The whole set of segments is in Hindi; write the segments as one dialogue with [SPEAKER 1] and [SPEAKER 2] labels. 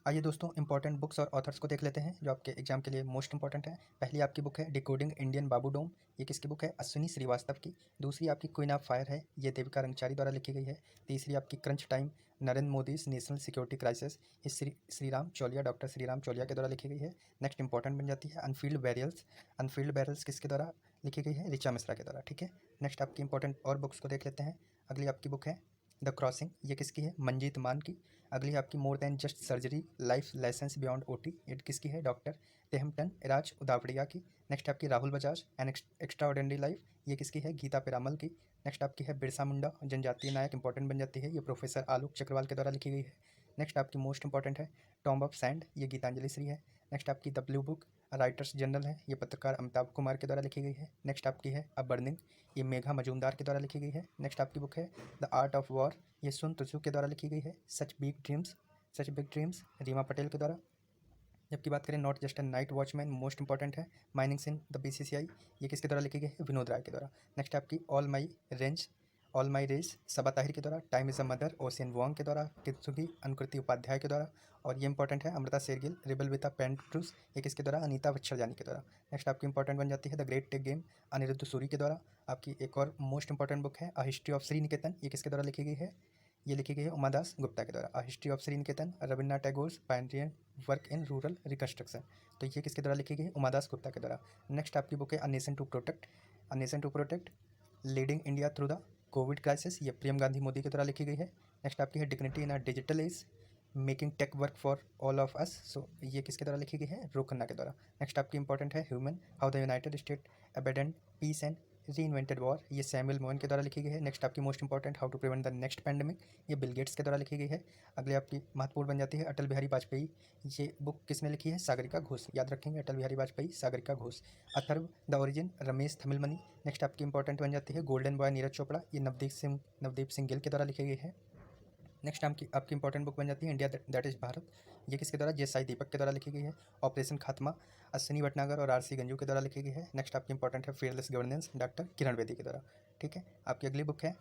[SPEAKER 1] आइए दोस्तों इंपॉर्टेंट बुक्स और ऑथर्स को देख लेते हैं जो आपके एग्जाम के लिए मोस्ट इंपॉर्टेंट है। पहली आपकी बुक है डिकोडिंग इंडियन बाबू डोम। ये किसकी बुक है? अश्विनी श्रीवास्तव की। दूसरी आपकी क्वीन ऑफ फायर है, ये देविका रंगचारी द्वारा लिखी गई है। तीसरी आपकी crunch time Narendra Modi national security crisis, ये श्रीराम चौलिया, डॉक्टर श्रीराम चौलिया के द्वारा लिखी गई है। नेक्स्ट इंपॉर्टेंट बन जाती है अनफील्ड बैरियल्स। अनफील्ड बैरल्स किसके द्वारा लिखी गई है? ऋचा मिश्रा के द्वारा। ठीक है, नेक्स्ट आपकी इंपॉर्टेंट और बुक्स को देख लेते हैं। अगली आपकी बुक है द क्रॉसिंग, ये किसकी है? मंजीत मान की। अगली आपकी more than just surgery life lessons beyond OT, ये किसकी है? डॉक्टर तेहमटन राज उदावड़िया की। नेक्स्ट आपकी Rahul Bajaj an extra ordinary life, ये किसकी है? गीता पेरामल की। नेक्स्ट आपकी है बिरसा मुंडा जनजातीय नायक, इंपॉर्टेंट बन जाती है, ये प्रोफेसर आलोक चक्रवाल के द्वारा लिखी गई है। नेक्स्ट आपकी मोस्ट इंपॉर्टेंट है टॉम्ब ऑफ सैंड, ये गीतांजलि श्री है। नेक्स्ट आपकी the blue book writers general है, ये पत्रकार अमिताभ कुमार के द्वारा लिखी गई है। नेक्स्ट आपकी है अ बर्निंग, ये मेघा मजूमदार के द्वारा लिखी गई है। नेक्स्ट आपकी बुक है द आर्ट ऑफ वॉर, ये सुन त्सु के द्वारा लिखी गई है। Such big dreams Reema Patel के द्वारा। जबकि बात करें not just a nightwatchman, most important है माइनिंग्स इन द बीसीसीआई, ये किसके द्वारा लिखी गई है? विनोद राय के द्वारा। नेक्स्ट आपकी ऑल माई रेस सबा ताहिर के द्वारा। Time is a mother ocean Wong के द्वारा। कित्सुगी अनुकृति उपाध्याय के द्वारा। और ये इंपॉर्टेंट है Amrita Shergil rebel with a paintbrush, ये किसके द्वारा? अनीता वच्छरजानी के द्वारा। नेक्स्ट आपकी इंपॉर्टेंट बन जाती है the great tech game Anirudh Suri के द्वारा। आपकी एक और मोस्ट इंपॉर्टेंट बुक है a history of Sriniketan, ये किसके द्वारा लिखी गई है? ये लिखी गई है उमादास गुप्ता के द्वारा। अ history of Shri Niketan Rabindranath Tagore Pioneer work in rural reconstruction, तो ये किसके द्वारा लिखी गई है? उमादास गुप्ता के द्वारा। नेक्स्ट आपकी बुक है a nation to protect leading India through the Covid crisis, ये प्रियम गांधी मोदी के द्वारा लिखी गई है। नेक्स्ट आपकी है dignity in a digital age making tech work for all of us, so ये किसके द्वारा लिखी गई है? रो खन्ना के द्वारा। नेक्स्ट आपकी इंपॉर्टेंट है human how the united state abandon peace and reinvented war, ये सैमुअल मोहन के द्वारा लिखी गई है। नेक्स्ट आपकी most important how to prevent the next pandemic, ये बिल गेट्स के द्वारा लिखी गई है। अगली आपकी महत्वपूर्ण बन जाती है अटल बिहारी वाजपेयी, ये बुक किसने लिखी है? सागरिका घोष, याद रखेंगे Atal Bihari Vajpayee Sagarika Ghosh. Atharva the origin Ramesh Thamilmani. Next आपकी इंपॉर्टेंट बन जाती है गोल्डन बॉय नीरज चोपड़ा, ये नवदीप सिंह गिल के द्वारा लिखी गई है। नेक्स्ट आपकी इंपॉर्टेंट बुक बन जाती है इंडिया दैट इज भारत, ये किसके द्वारा? जे साई दीपक के द्वारा लिखी गई है। ऑपरेशन खात्मा अश्विनी भटनागर और आरसी गंजू के द्वारा लिखी गई है। नेक्स्ट आपकी इंपॉर्टेंट है fearless governance doctor Kiran Bedi के द्वारा। ठीक है, आपकी अगली बुक है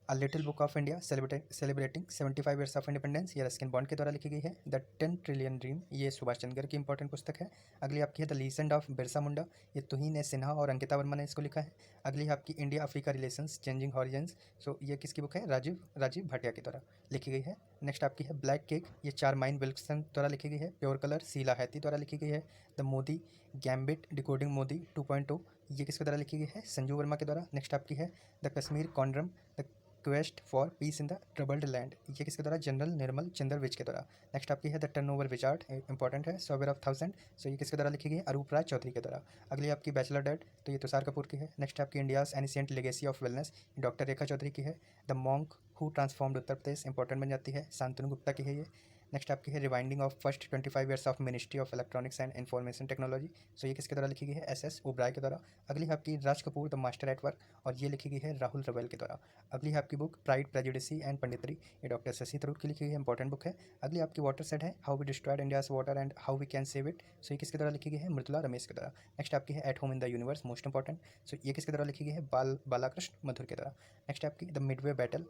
[SPEAKER 1] a little book of India celebrating 75 years of independence, ये रस्किन बॉन्ड के द्वारा लिखी गई है। द 10 ट्रिलियन ड्रीम, ये सुभाष चंद्र की इंपॉर्टेंट पुस्तक है। अगली आपकी है the legend of Birsa Munda, ये तुहिन सिन्हा और अंकिता वर्मा ने इसको लिखा है। अगली है आपकी India Africa relations changing horizons, so ये किसकी बुक है? राजीव भाटिया की द्वारा लिखी गई है। नेक्स्ट आपकी है ब्लैक केक, ये चारमाइन विल्सन द्वारा लिखी गई है। प्योर कलर शीला हैती द्वारा लिखी गई है। The Modi gambit decoding Modi 2.0, ये किसके द्वारा लिखी गई है? संजू वर्मा के द्वारा। नेक्स्ट आपकी है the Kashmir conundrum the quest for peace in the troubled land, ये किसके द्वारा? जनरल निर्मल चंद्र विज के द्वारा। नेक्स्ट आपकी है द टर्नओवर विजार्ड, इंपॉर्टेंट है सॉवेयर ऑफ थाउजेंड, सो ये किसके द्वारा लिखी गई है? अरूप राज चौधरी के द्वारा। अगली आपकी बैचलर डेट, तो ये तुषार कपूर की है। नेक्स्ट आपकी India's ancient legacy of wellness, doctor Rekha Chaudhary की है। The monk who transformed Uttar Pradesh, important बन जाती है शांतनु गुप्ता की है ये। नेक्स्ट आपकी है rewinding of first 25 years of ministry of electronics and information technology, so ये किसके द्वारा लिखी गई है? एस ओब्राय के द्वारा। अगली है आपकी Raj Kapoor the master at work, और ये लिखी गई है राहुल रवेल के द्वारा। अगली है आपकी बुक प्राइड प्रेजुडिसी एंड पंडितरी, ये डॉक्टर शशि थरूर की लिखी गई है, इंपॉर्टेंट बुक है। अगली आपकी वाटर सेट है how we destroyed India's water and how we can save it, so ये किसके द्वारा लिखी गई है? मृदुला रमेश के द्वारा। नेक्स्ट आपकी है at home in the universe, most important, so ये किसके द्वारा लिखी गई है? बालाकृष्ण मधुर के द्वारा। नेक्स्ट आपकी द मिडवे बैटल,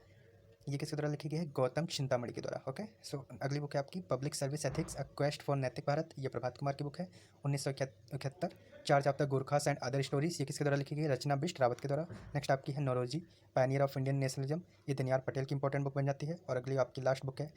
[SPEAKER 1] ये किसके द्वारा लिखी गई है? गौतम चिंतामणि के द्वारा। ओके, सो अगली बुक है आपकी public service ethics a quest for नैतिक भारत, ये प्रभात कुमार की बुक है। 1971 charge of the गुरखास and other stories, ये किसके द्वारा लिखी गई है? रचना बिष्ट रावत के द्वारा। नेक्स्ट आपकी है Naoroji pioneer of Indian nationalism, ये दिनयार पटेल की इंपॉर्टेंट बुक बन जाती है। और अगली आपकी लास्ट बुक है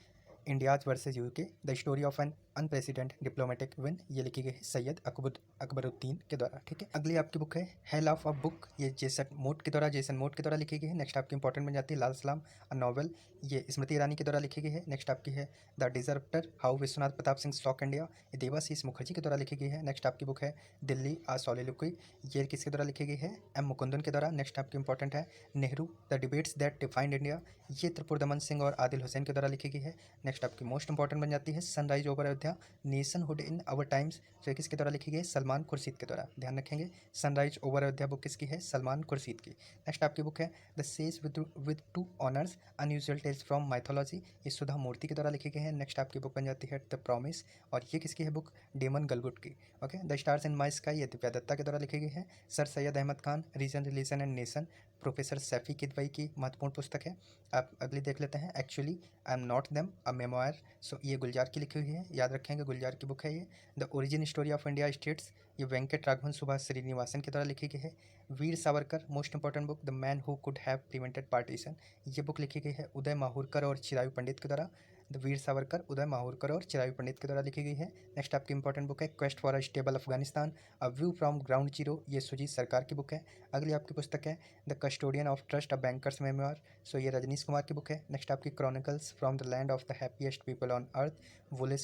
[SPEAKER 1] India's versus UK the story of an unprecedented diplomatic win, ये लिखी गई है सैयद अकबरुद्दीन के द्वारा। ठीक है, अगली आपकी बुक है हेल ऑफ अ बुक, ये जेसन मोट के द्वारा लिखी गई है। नेक्स्ट आपकी इंपॉर्टेंट बन जाती है लाल सलाम अ नॉवल, ये स्मृति ईरानी के द्वारा लिखी गई है। नेक्स्ट आपकी है the disruptor how Vishwanath Pratap Singh stock India, ये देवाशीष मुखर्जी के द्वारा लिखी गई है। नेक्स्ट आपकी बुक है दिल्ली आ सॉलिलोक्वी, ये किसके द्वारा लिखी गई है? एम मुकुंदन के द्वारा। नेक्स्ट आपकी इंपॉर्टेंट है Nehru the debates that defined India, ये त्रिपुरदमन सिंह और आदिल हुसैन के द्वारा लिखी गई है। नेक्स्ट आपकी मोस्ट इंपॉर्टेंट बन जाती है sunrise over Ayodhya nationhood in our times, तो ये किसके द्वारा लिखी गई है? सलमान खुर्शीद के द्वारा, ध्यान रखेंगे। सनराइज ओवर अयोध्या बुक किसकी है? सलमान खुर्शीद की। नेक्स्ट आपकी बुक है द सेज विद टू ऑनर्स अनयूजुअल टेल्स फ्रॉम माइथोलॉजी, ये सुधा मूर्ति के द्वारा लिखी गई है। नेक्स्ट आपकी बुक बन जाती है द प्रॉमिस, और ये किसकी है बुक? डेमन गलगुट की। Okay, the stars in my sky, ये दिव्या दत्ता के द्वारा लिखी गई है। Sir Syed Ahmad Khan reason religion and nation professor Shafey Kidwai की महत्वपूर्ण पुस्तक है। आप अगली देख लेते हैं, actually I am not them a memoir. So ये गुलजार की लिखी हुई है, याद रखेंगे गुलजार की बुक है ये। The origin story of India states, ये वेंकट राघवन सुभाष श्रीनिवासन के द्वारा लिखी गई है। Veer Savarkar, most important book, the man who could have prevented partition, ये बुक लिखी गई है उदय माहूरकर और चिरायु पंडित के द्वारा। द वीर सावरकर, उदय माहूरकर और चिरायु पंडित के द्वारा लिखी गई है। नेक्स्ट आपकी इंपॉर्टेंट बुक है quest for a stable Afghanistan, a view from ground zero, ये सुजीत सरकार की बुक है। अगली आपकी पुस्तक है the custodian of trust, a banker's memoir, so ये रजनीश कुमार की बुक है। नेक्स्ट आपकी chronicles from the land of the happiest people on earth, Wole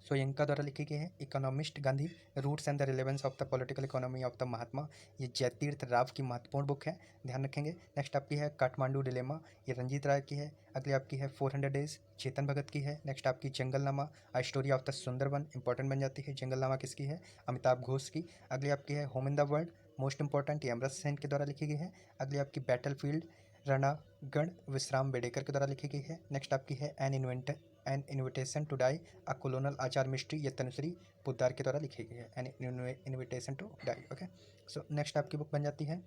[SPEAKER 1] Soyinka द्वारा लिखी गई है। Economist Gandhi, roots and the relevance of the political economy of the Mahatma, ये जयतीर्थ राव की महत्वपूर्ण बुक है, ध्यान रखेंगे। नेक्स्ट आपकी है काठमांडू डिलेमा, ये रंजीत राय की है। अगली आपकी है 400 डेज, चेतन भगत की है। नेक्स्ट आपकी Junglenama, a story of the Sundarban, important बन जाती है। जंगलनामा किसकी है? अमिताभ घोष की। अगली आपकी है home in the world, most important, ये अमृत सेन के द्वारा लिखी गई है। अगली आपकी बैटल फील्ड, रणागढ़, विश्राम बेडेकर के द्वारा लिखी गई है। नेक्स्ट आपकी है an invitation to die, a colonel Achar mystery, ये तनुश्री पोद्दार के द्वारा लिखी गई है। An invitation to die, okay. So next आपकी बुक बन जाती है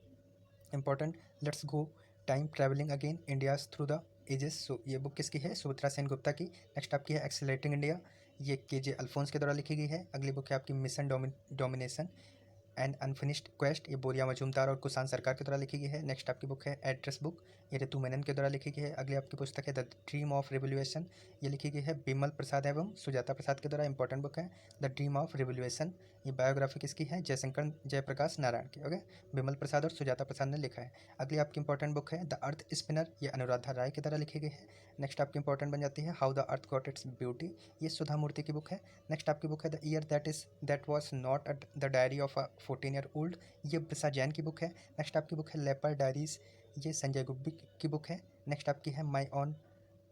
[SPEAKER 1] important, let's go time travelling again India's through the ages, so ये बुक किसकी है? सुमित्रा सेन गुप्ता की। नेक्स्ट आपकी है एक्सेलरेटिंग इंडिया, ये के अल्फोंस के द्वारा लिखी गई है। अगली बुक है आपकी mission domination and unfinished quest, ये बोरिया मजूमदार और कुशान सरकार के द्वारा लिखी गई है। नेक्स्ट आपकी बुक है एड्रेस बुक, ये ऋतु मेनन के द्वारा लिखी गई है। अगली आपकी पुस्तक है द ड्रीम ऑफ रिवोल्यूशन, ये लिखी गई है बिमल प्रसाद एवं सुजाता प्रसाद के द्वारा, इंपॉर्टेंट बुक है। द ड्रीम ऑफ रिवोल्यूशन, ये बायोग्राफी किसकी है? जयशंकर जयप्रकाश नारायण की, ओके। बिमल प्रसाद और सुजाता प्रसाद ने लिखा है। अगली आपकी इंपॉर्टेंट बुक है द अर्थ स्पिनर, ये अनुराधा राय की द्वारा लिखी गई है। नेक्स्ट आपकी इंपॉर्टेंट बन जाती है how the earth got its beauty, ये सुधा मूर्ति की बुक है। नेक्स्ट आपकी बुक है the year that was not the diary of a 14 year old, ये ब्रिसा जैन की बुक है। नेक्स्ट आपकी बुक है लेपर डायरीज, ये संजय गुब्बी की बुक है। नेक्स्ट आपकी है माई ऑन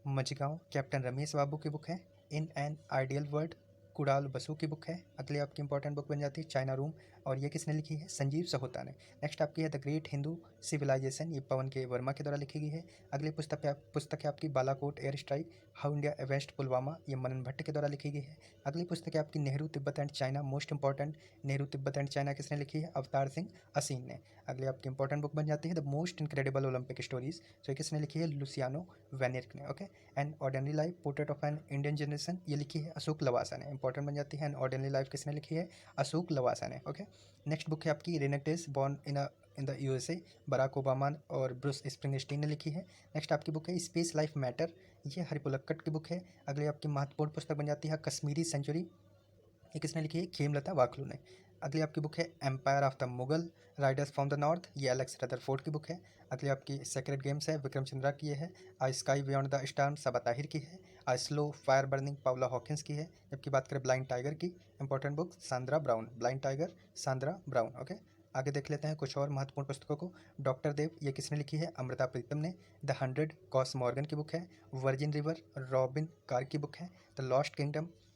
[SPEAKER 1] मजगांव, कैप्टन रमेश बाबू की बुक है। In an ideal world, Kunal Basu की बुक है। अगली आपकी इंपॉर्टेंट बुक बन जाती है चाइना रूम, और ये किसने लिखी है? संजीव सहोता ने। नेक्स्ट आपकी है द ग्रेट हिंदू सिविलाइजेशन, ये पवन के वर्मा के द्वारा लिखी गई है। अगली पुस्तक है आपकी Balakot air strike, how India avenged Pulwama, ये मनन भट्ट के द्वारा लिखी गई है। अगली पुस्तक है आपकी Nehru Tibet and China, most important, Nehru Tibet and China किसने लिखी है? अवतार सिंह असीन ने। अगली आपकी इंपॉर्टेंट बुक बन जाती है the most incredible Olympic stories, तो ये किसने लिखी है? लुसियानो वेनेर्क ने, okay. An ordinary life, portrait of an Indian generation, ये लिखी है अशोक लवासा ने, इंपॉर्टेंट बन जाती है। एन ऑर्डिनरी लाइफ किसने लिखी है? अशोक लवासा ने, ओके। नेक्स्ट बुक है आपकी renegades born in the USA, Barack Obama और ब्रूस स्प्रिंगस्टीन ने लिखी है। नेक्स्ट आपकी बुक है स्पेस लाइफ मैटर, ये हरिपुलक्कट की बुक है। अगली आपकी महत्वपूर्ण पुस्तक बन जाती है कश्मीरी सेंचुरी, ये किसने लिखी है? खेमलता वाकलू ने। अगली आपकी बुक है empire of the Mughal raiders from the north, ये एलेक्स रदरफोर्ड की बुक है। अगली आपकी सेक्रेट गेम्स है विक्रम चंद्रा की है। A sky beyond the storm Sabaa Tahir की है। A slow fire burning Paula Hawkins की है। जबकि बात करें ब्लाइंड टाइगर की, important book Sandra Brown, blind tiger Sandra Brown, okay. आगे देख लेते हैं कुछ और महत्वपूर्ण पुस्तकों को। डॉक्टर देव, ये किसने लिखी है? अमृता प्रीतम ने। द 100 कॉस मॉर्गन की बुक है। वर्जिन रिवर, रॉबिन कार की बुक है। The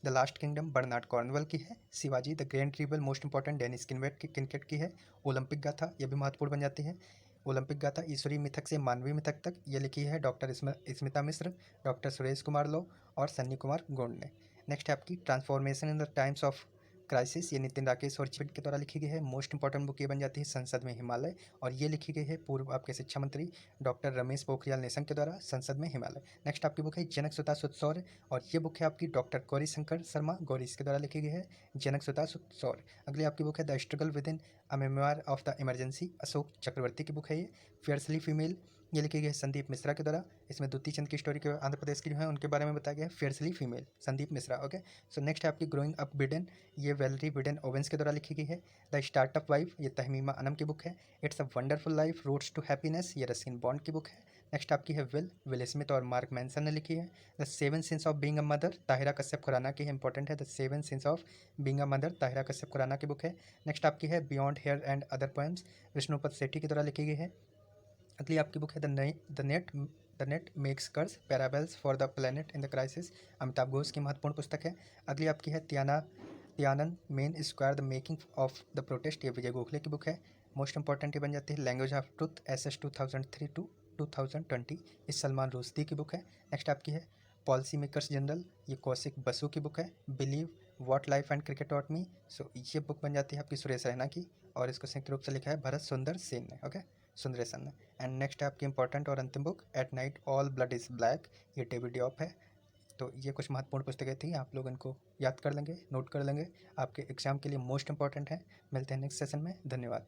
[SPEAKER 1] last kingdom Bernard Cornwell की है। Shivaji the grand rebel, most important, Dennis Kincaid की है। ओलंपिक गाथा, ये भी महत्वपूर्ण बन जाती है। ओलंपिक गाथा ईश्वरीय मिथक से मानवीय मिथक तक, ये लिखी है डॉक्टर स्मिता मिश्र, डॉक्टर सुरेश कुमार लो और सन्नी कुमार गोंड ने। नेक्स्ट है आपकी transformation in the times of crisis, ये नितिन राकेश और चिट के द्वारा लिखी गई है। मोस्ट इंपॉर्टेंट बुक ये बन जाती है संसद में हिमालय, और ये लिखी गई है पूर्व आपके शिक्षा मंत्री डॉक्टर रमेश पोखरियाल निशंक के द्वारा, संसद में हिमालय। नेक्स्ट आपकी बुक है जनक सुता सुतसौर्य, और ये बुक है आपकी डॉक्टर गौरी शंकर शर्मा गौरीश के द्वारा लिखी गई है, जनक सुता सुतसौर्य। अगली आपकी बुक है the struggle within a memoir of the emergency, Ashok Chakravarti की बुक है ये। फियर्सली फीमेल, ये लिखी गई है संदीप मिश्रा के द्वारा। इसमें द्विती चंद की स्टोरी के आंध्र प्रदेश की जो है उनके बारे में बताया गया है। Fiercely female, Sandeep Mishra, okay. So next है आपकी ग्रोइंग अप बिडेन, ये वेलरी बिडेन ओवेंस के द्वारा लिखी गई है। द स्टार्टअप वाइफ, ये तहमीमा अनम की बुक है। It's a wonderful life, roads to happiness, ये रस्किन बॉन्ड की बुक है। नेक्स्ट आपकी है विल स्मिथ और मार्क मैंसन ने लिखी है। The 7 sins of being a mother, Tahira Kashyap Khurana की है, इंपॉर्टेंट है। The 7 sins of being a mother, Tahira Kashyap Khurana की बुक है। नेक्स्ट आपकी है beyond here and other poems, Vishnupad Sethi के द्वारा लिखी गई है। अगली आपकी बुक है the nutmeg's curse parables for the planet in the crisis, Amitav Ghosh की महत्वपूर्ण पुस्तक है। अगली आपकी है Tiananmen square the making of the protest, ये विजय गोखले की बुक है। मोस्ट इंपॉर्टेंट ये बन जाती है language of truth SS 2003 to 2020, इस सलमान रुश्दी की बुक है। नेक्स्ट आपकी है पॉलिसी मेकर्स जनरल, ये कौशिक बसु की बुक है। Believe what life and cricket taught me, so ये बुक बन जाती है आपकी सुरेश रैना की, और इसको संयुक्त रूप से लिखा है भरत सुंदर सेन ने, ओके। सुंदरेसन। एंड नेक्स्ट है आपकी इंपॉर्टेंट और अंतिम book at night all blood is black, ये डेविड डिऑफ है। तो ये कुछ महत्वपूर्ण पुस्तकें थी, आप लोग इनको याद कर लेंगे, नोट कर लेंगे, आपके एग्जाम के लिए मोस्ट इंपॉर्टेंट है। मिलते हैं नेक्स्ट सेशन में, धन्यवाद।